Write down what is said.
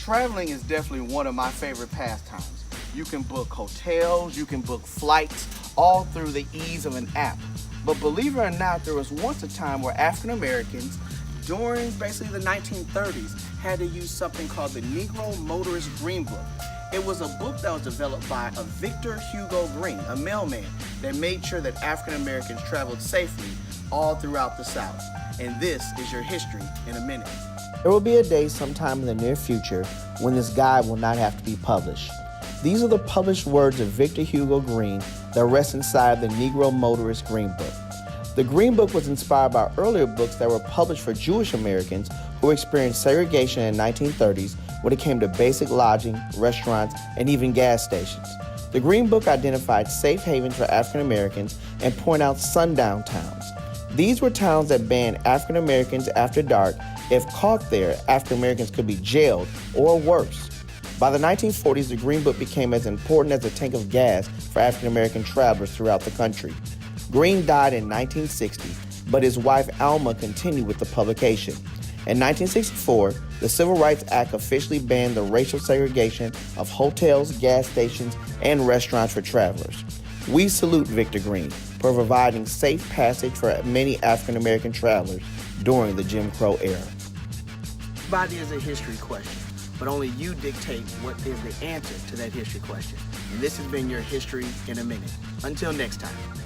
Traveling is definitely one of my favorite pastimes. You can book hotels, you can book flights, all through the ease of an app. But believe it or not, there was once a time where African Americans, during basically the 1930s, had to use something called the Negro Motorist Green Book. It was a book that was developed by a Victor Hugo Green, a mailman, that made sure that African Americans traveled safely all throughout the South. And this is your history in a minute. There will be a day sometime in the near future when this guide will not have to be published. These are the published words of Victor Hugo Green that rest inside the Negro Motorist Green Book. The Green Book was inspired by earlier books that were published for Jewish Americans who experienced segregation in the 1930s when it came to basic lodging, restaurants, and even gas stations. The Green Book identified safe havens for African Americans and pointed out sundown towns. These were towns that banned African Americans after dark. If caught there, African Americans could be jailed or worse. By the 1940s, the Green Book became as important as a tank of gas for African American travelers throughout the country. Green died in 1960, but his wife Alma continued with the publication. In 1964, the Civil Rights Act officially banned the racial segregation of hotels, gas stations, and restaurants for travelers. We salute Victor Green for providing safe passage for many African American travelers during the Jim Crow era. Everybody is a history question, but only you dictate what is the answer to that history question. And this has been your History in a Minute. Until next time.